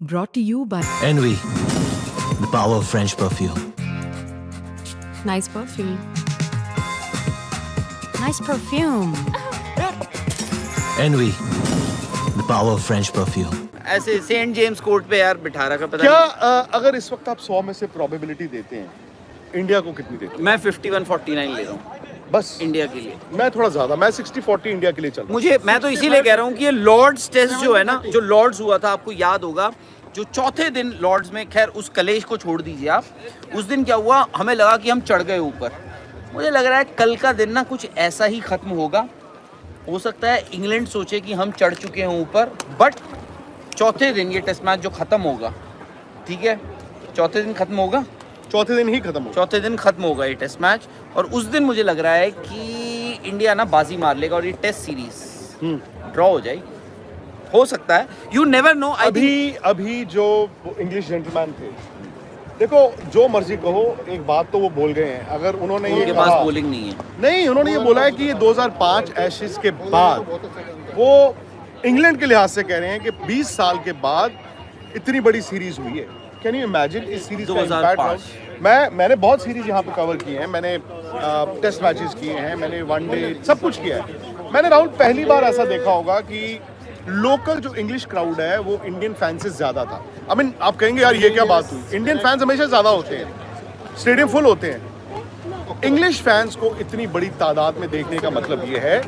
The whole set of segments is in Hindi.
Brought to you by Envy, the power of French perfume. Nice perfume. Nice perfume. Envy, the power of French perfume. ऐसे सेंट जेम्स कोर्ट पे यार बिठा रखा पता क्या नहीं। अगर इस वक्त आप 100 में से प्रोबेबिलिटी देते हैं, इंडिया को कितनी देते मैं 51-49 ले रहा हूँ हैं? बस इंडिया के लिए। मैं थोड़ा ज्यादा, मैं 60-40 इंडिया के लिए चल रहा हूँ। मैं तो इसीलिए कह रहा हूँ कि ये लॉर्ड्स टेस्ट जो है ना, जो लॉर्ड्स हुआ था आपको याद होगा, जो चौथे दिन लॉर्ड्स में, खैर उस कलेश को छोड़ दीजिए आप, उस दिन क्या हुआ, हमें लगा कि हम चढ़ गए ऊपर। मुझे लग रहा है कल का दिन ना कुछ ऐसा ही खत्म होगा। हो सकता है इंग्लैंड सोचे कि हम चढ़ चुके हैं ऊपर, बट चौथे दिन ये टेस्ट मैच जो खत्म होगा, ठीक है, चौथे दिन खत्म होगा, चौथे दिन ही खत्म हो। चौथे दिन खत्म होगा ये टेस्ट मैच, और उस दिन मुझे लग रहा है कि इंडिया ना बाजी मार लेगा और ये टेस्ट सीरीज ड्रॉ हो जाएगी। हो सकता है, यू नेवर नो। अभी जो इंग्लिश जेंटलमैन थे, देखो जो मर्जी कहो, एक बात तो वो बोल गए हैं। अगर उन्होंने ये उनके कहा, पास बॉलिंग नहीं है। नहीं, उन्होंने ये बोला है कि ये 2005 एशेज के बाद, वो इंग्लैंड के लिहाज से कह रहे हैं कि 20 साल के बाद इतनी बड़ी सीरीज हुई है। कैन यू इमेजिन इस सीरीज का इम्पैक्ट? मैंने बहुत सीरीज यहाँ पे कवर की हैं, मैंने टेस्ट मैचेस किए हैं, मैंने वनडे सब कुछ किया है। मैंने राहुल पहली बार ऐसा देखा होगा कि लोकल जो इंग्लिश क्राउड है वो इंडियन फैन से ज्यादा था। आई मीन, आप कहेंगे यार ये क्या बात हुई, इंडियन फैंस हमेशा ज्यादा होते हैं, स्टेडियम फुल होते हैं। इंग्लिश फैंस को इतनी बड़ी तादाद में देखने का मतलब ये है,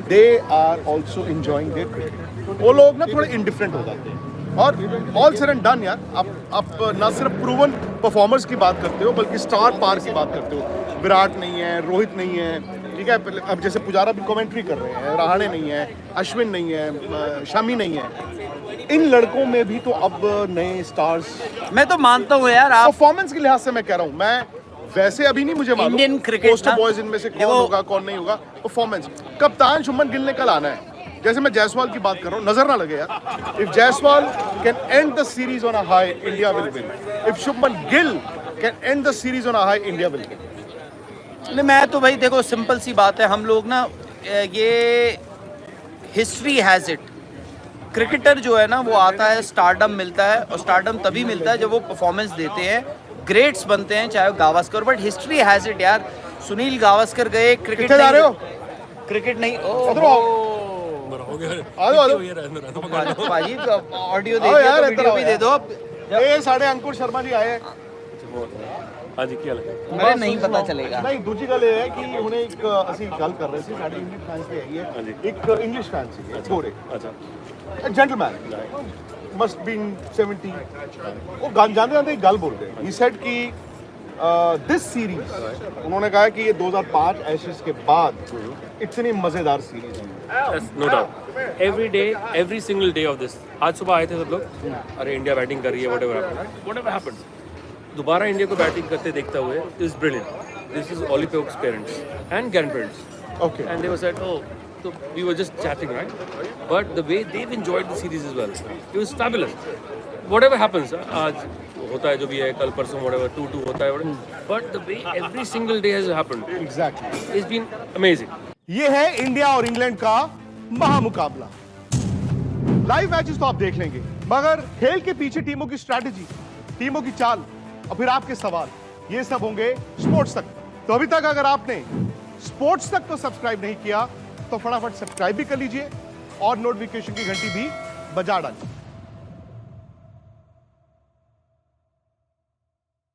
they are also enjoying their cricket. वो लोग ना थोड़े इंडिफरेंट हो जाते हैं। और ऑल सेड एंड डन यार, आप ना सिर्फ प्रूवन परफॉर्मर्स की बात करते हो, बल्कि स्टार पार की बात करते हो। विराट नहीं है, रोहित नहीं है, ठीक है, अब जैसे पुजारा भी कमेंट्री कर रहे हैं, रहाणे नहीं है, अश्विन नहीं है, शमी नहीं है। इन लड़कों में भी तो अब नए स्टार्स। मैं तो मानता हूँ यार, आप परफॉर्मेंस के लिहाज से मैं कह रहा हूँ, मैं वैसे अभी नहीं मुझे मालूम इंडियन क्रिकेट पोस्टर बॉयज इनमें से कौन होगा कौन नहीं होगा। परफॉर्मेंस, कप्तान शुभमन गिल ने कल आना है। जैसे मैं जायसवाल की बात कर रहा हूँ, नजर ना लगे यार, if Jaiswal can and the series on a high, India will win. If Shubman Gill can and the series on a high, India will win. नहीं, मैं तो भाई देखो, सिंपल सी बात है, हम लोग ना ये हिस्ट्री हैज इट, क्रिकेटर जो है ना वो आता है, स्टारडम मिलता है, और स्टारडम तभी मिलता है जब वो परफॉर्मेंस देते हैं, ग्रेट्स बनते हैं, चाहे वो Gavaskar, but history has it यार। सुनील गावस्कर गए, क्रिकेट जा रहे हो? क्रिकेट नहीं, भाई ऑडियो दे दिया, तो वीडियो भी दे दो अब। ये साढ़े अंकुर शर्मा जी आए। हाँ जी, क्या लगे? मुझे नहीं पता चलेगा। नहीं, दूसरी गल ये है कि उन्हें एक ਅਸੀਂ ਗੱਲ ਕਰ ਰਹੇ ਸੀ, ਸਾਡੇ ਇੰਗਲਿਸ਼ ਫੈਨਸ ਤੇ ਹੈਗੀ ਹੈ, ਇੱਕ ਇੰਗਲਿਸ਼ ਫੈਨ ਸੀ ਗੋਰੇ, अच्छा, ਜੈਂਟਲਮੈਨ ਮਸਟ ਬੀਨ 70, ਉਹ ਗਾਣ ਜਾਂਦੇ ਜਾਂਦੇ ਇੱਕ ਗੱਲ ਬੋਲ ਗਏ। ਹੀ ਸੈਡ कि दिस सीरीज, उन्होंने कहा कि ये 2005 एशेज के बाद इतनी मजेदार सीरीज है। No doubt, every day, every single day of this. आज सुबह आए थे सब लोग, अरे इंडिया बैटिंग कर रही है, व्हाटएवर हैपेंस, दोबारा इंडिया को बैटिंग करते देखते हुए is brilliant. This is Ollie Pope's parents and grandparents, okay, and they were said, oh, so we were just chatting, right? But the way they've enjoyed the series as well, it was fabulous. Whatever happens, आज होता है जो भी है, कल परसों whatever 2-2 होता है, but the way every single day has happened, exactly, it's been amazing. ये है इंडिया और इंग्लैंड का महामुकाबला। लाइव मैचेस तो आप देख लेंगे, मगर खेल के पीछे टीमों की स्ट्रैटेजी, टीमों की चाल, और फिर आपके सवाल, ये सब होंगे स्पोर्ट्स तक। तो अभी तक अगर आपने स्पोर्ट्स तक को सब्सक्राइब नहीं किया तो फटाफट सब्सक्राइब भी कर लीजिए और नोटिफिकेशन की घंटी भी बजा डालिए।